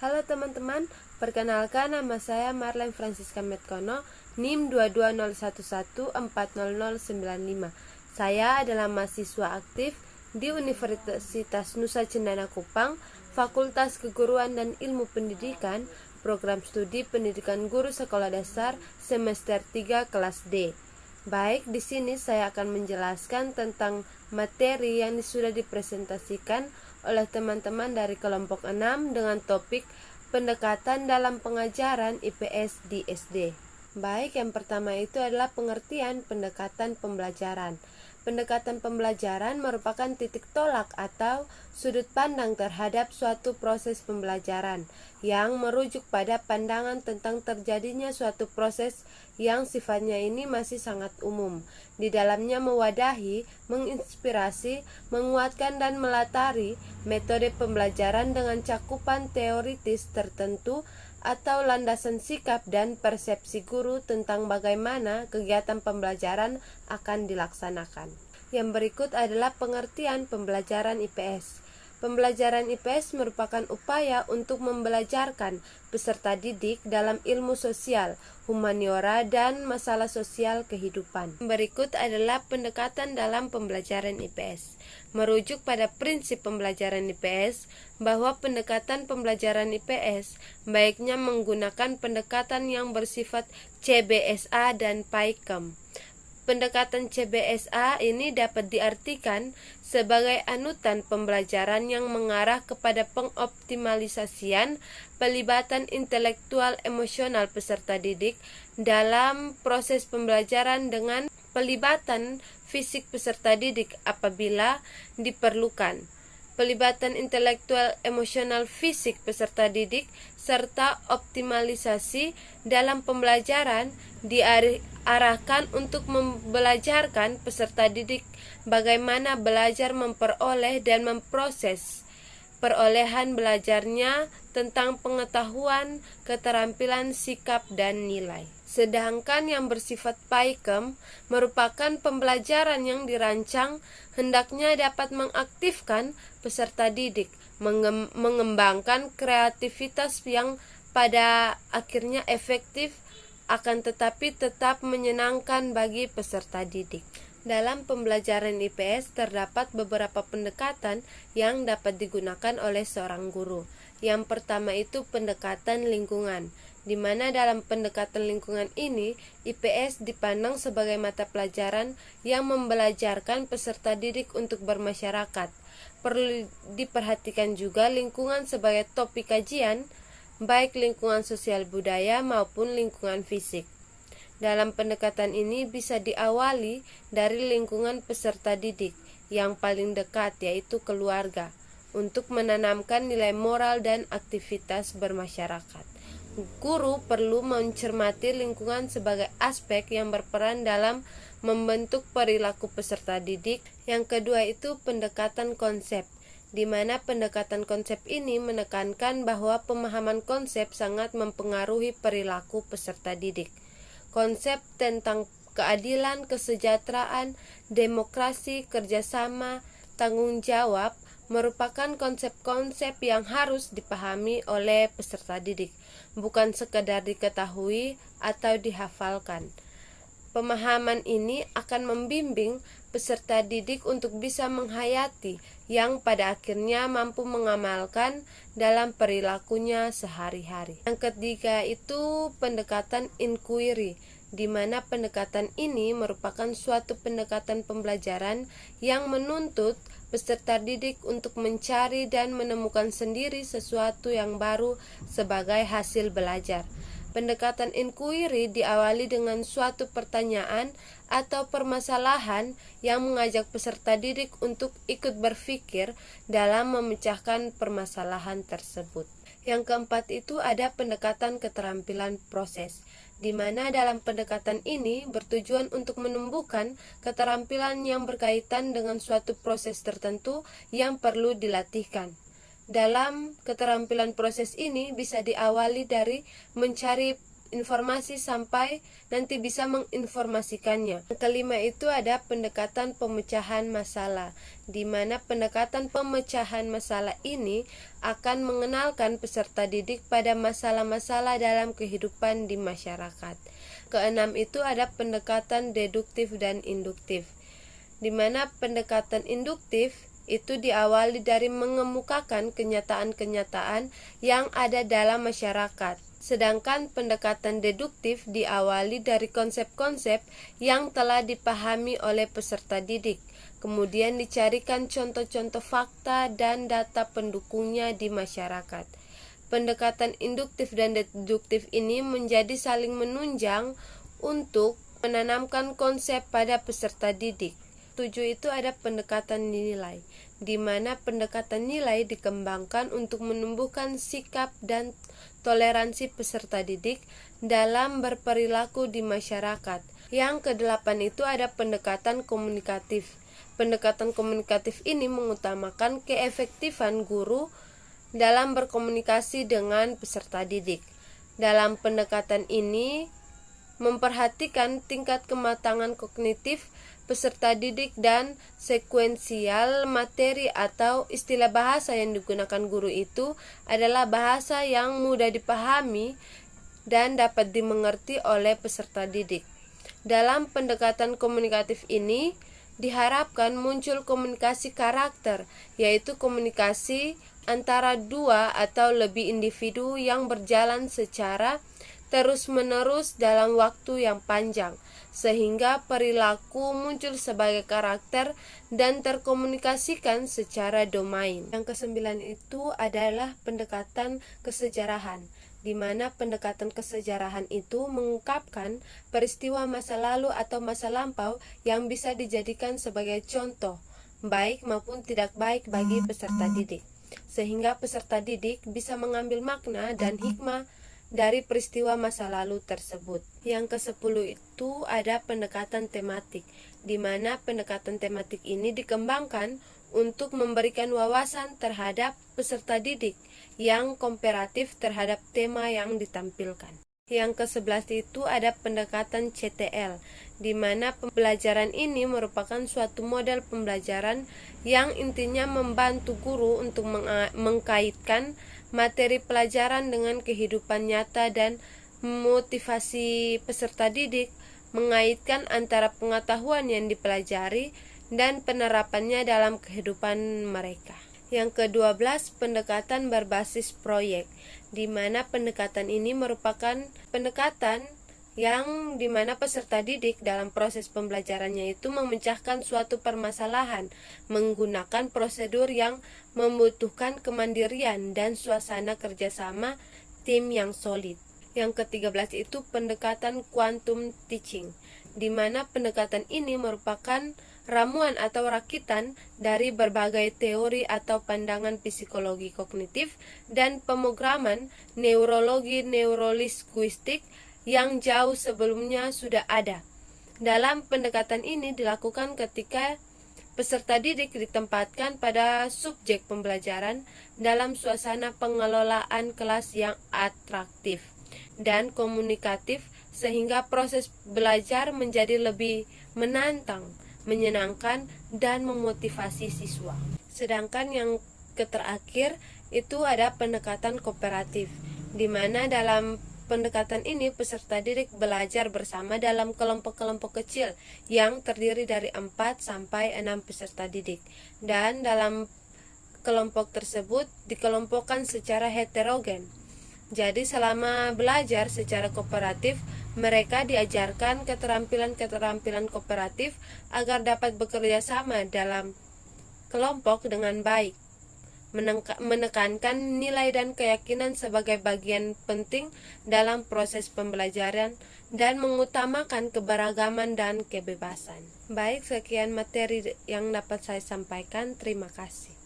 Halo teman-teman, perkenalkan nama saya Marlene Francisca Metkono, NIM 22011400095. Saya adalah mahasiswa aktif di Universitas Nusa Cendana Kupang, Fakultas Keguruan dan Ilmu Pendidikan, Program Studi Pendidikan Guru Sekolah Dasar semester 3 kelas D. Baik, di sini saya akan menjelaskan tentang materi yang sudah dipresentasikan oleh teman-teman dari kelompok 6 dengan topik pendekatan dalam pengajaran IPS di SD. Baik, yang pertama itu adalah pengertian pendekatan pembelajaran. Pendekatan pembelajaran merupakan titik tolak atau sudut pandang terhadap suatu proses pembelajaran yang merujuk pada pandangan tentang terjadinya suatu proses yang sifatnya ini masih sangat umum. Di dalamnya mewadahi, menginspirasi, menguatkan dan melatari metode pembelajaran dengan cakupan teoritis tertentu atau landasan sikap dan persepsi guru tentang bagaimana kegiatan pembelajaran akan dilaksanakan. Yang berikut adalah pengertian pembelajaran IPS. Pembelajaran IPS merupakan upaya untuk membelajarkan peserta didik dalam ilmu sosial, humaniora, dan masalah sosial kehidupan. Berikut adalah pendekatan dalam pembelajaran IPS. Merujuk pada prinsip pembelajaran IPS, bahwa pendekatan pembelajaran IPS baiknya menggunakan pendekatan yang bersifat CBSA dan PAIKEM. Pendekatan CBSA ini dapat diartikan sebagai anutan pembelajaran yang mengarah kepada pengoptimalisasian pelibatan intelektual emosional peserta didik dalam proses pembelajaran dengan pelibatan fisik peserta didik apabila diperlukan, pelibatan intelektual emosional fisik peserta didik, serta optimalisasi dalam pembelajaran diarahkan untuk membelajarkan peserta didik bagaimana belajar memperoleh dan memproses perolehan belajarnya tentang pengetahuan, keterampilan, sikap, dan nilai. Sedangkan yang bersifat PAIKEM merupakan pembelajaran yang dirancang hendaknya dapat mengaktifkan peserta didik, mengembangkan kreativitas yang pada akhirnya efektif akan tetapi tetap menyenangkan bagi peserta didik. Dalam pembelajaran IPS terdapat beberapa pendekatan yang dapat digunakan oleh seorang guru. Yang pertama itu pendekatan lingkungan, di mana dalam pendekatan lingkungan ini IPS dipandang sebagai mata pelajaran yang membelajarkan peserta didik untuk bermasyarakat. Perlu diperhatikan juga lingkungan sebagai topik kajian, baik lingkungan sosial budaya maupun lingkungan fisik. Dalam pendekatan ini bisa diawali dari lingkungan peserta didik yang paling dekat, yaitu keluarga, untuk menanamkan nilai moral dan aktivitas bermasyarakat. Guru perlu mencermati lingkungan sebagai aspek yang berperan dalam membentuk perilaku peserta didik. Yang kedua itu pendekatan konsep, di mana pendekatan konsep ini menekankan bahwa pemahaman konsep sangat mempengaruhi perilaku peserta didik. Konsep tentang keadilan, kesejahteraan, demokrasi, kerjasama, tanggung jawab merupakan konsep-konsep yang harus dipahami oleh peserta didik, bukan sekedar diketahui atau dihafalkan. Pemahaman ini akan membimbing peserta didik untuk bisa menghayati yang pada akhirnya mampu mengamalkan dalam perilakunya sehari-hari. Yang ketiga itu pendekatan inquiry, di mana pendekatan ini merupakan suatu pendekatan pembelajaran yang menuntut peserta didik untuk mencari dan menemukan sendiri sesuatu yang baru sebagai hasil belajar. Pendekatan inquiry diawali dengan suatu pertanyaan atau permasalahan yang mengajak peserta didik untuk ikut berpikir dalam memecahkan permasalahan tersebut. Yang keempat itu ada pendekatan keterampilan proses, di mana dalam pendekatan ini bertujuan untuk menumbuhkan keterampilan yang berkaitan dengan suatu proses tertentu yang perlu dilatihkan. Dalam keterampilan proses ini bisa diawali dari mencari informasi sampai nanti bisa menginformasikannya. Yang kelima itu ada pendekatan pemecahan masalah, di mana pendekatan pemecahan masalah ini akan mengenalkan peserta didik pada masalah-masalah dalam kehidupan di masyarakat. Keenam itu ada pendekatan deduktif dan induktif, di mana pendekatan induktif itu diawali dari mengemukakan kenyataan-kenyataan yang ada dalam masyarakat. Sedangkan pendekatan deduktif diawali dari konsep-konsep yang telah dipahami oleh peserta didik. Kemudian dicarikan contoh-contoh fakta dan data pendukungnya di masyarakat. Pendekatan induktif dan deduktif ini menjadi saling menunjang untuk menanamkan konsep pada peserta didik. 7 itu ada pendekatan nilai, di mana pendekatan nilai dikembangkan untuk menumbuhkan sikap dan toleransi peserta didik dalam berperilaku di masyarakat. Yang ke-8 itu ada pendekatan komunikatif. Pendekatan komunikatif ini mengutamakan keefektifan guru dalam berkomunikasi dengan peserta didik. Dalam pendekatan ini memperhatikan tingkat kematangan kognitif peserta didik dan sekuensial materi atau istilah bahasa yang digunakan guru itu adalah bahasa yang mudah dipahami dan dapat dimengerti oleh peserta didik. Dalam pendekatan komunikatif ini diharapkan muncul komunikasi karakter, yaitu komunikasi antara dua atau lebih individu yang berjalan secara terus-menerus dalam waktu yang panjang, sehingga perilaku muncul sebagai karakter dan terkomunikasikan secara domain. Yang ke-9 itu adalah pendekatan kesejarahan, di mana pendekatan kesejarahan itu mengungkapkan peristiwa masa lalu atau masa lampau yang bisa dijadikan sebagai contoh, baik maupun tidak baik bagi peserta didik, sehingga peserta didik bisa mengambil makna dan hikmah dari peristiwa masa lalu tersebut. Yang ke-10 itu ada pendekatan tematik, di mana pendekatan tematik ini dikembangkan untuk memberikan wawasan terhadap peserta didik yang komparatif terhadap tema yang ditampilkan. Yang ke-11 itu ada pendekatan CTL, di mana pembelajaran ini merupakan suatu model pembelajaran yang intinya membantu guru untuk mengkaitkan materi pelajaran dengan kehidupan nyata dan memotivasi peserta didik mengaitkan antara pengetahuan yang dipelajari dan penerapannya dalam kehidupan mereka. Yang ke-12, pendekatan berbasis proyek, di mana pendekatan ini merupakan pendekatan yang dimana peserta didik dalam proses pembelajarannya itu memecahkan suatu permasalahan menggunakan prosedur yang membutuhkan kemandirian dan suasana kerjasama tim yang solid. Yang ke-13 itu pendekatan quantum teaching, di mana pendekatan ini merupakan ramuan atau rakitan dari berbagai teori atau pandangan psikologi kognitif dan pemrograman neurologi neurolinguistik yang jauh sebelumnya sudah ada. Dalam pendekatan ini dilakukan ketika peserta didik ditempatkan pada subjek pembelajaran dalam suasana pengelolaan kelas yang atraktif dan komunikatif, sehingga proses belajar menjadi lebih menantang, menyenangkan, dan memotivasi siswa. Sedangkan yang terakhir itu ada pendekatan kooperatif, di mana dalam pendekatan ini peserta didik belajar bersama dalam kelompok-kelompok kecil yang terdiri dari 4 sampai 6 peserta didik, dan dalam kelompok tersebut dikelompokkan secara heterogen. Jadi selama belajar secara kooperatif, mereka diajarkan keterampilan-keterampilan kooperatif agar dapat bekerja sama dalam kelompok dengan baik, menekankan nilai dan keyakinan sebagai bagian penting dalam proses pembelajaran dan mengutamakan keberagaman dan kebebasan. Baik, sekian materi yang dapat saya sampaikan. Terima kasih.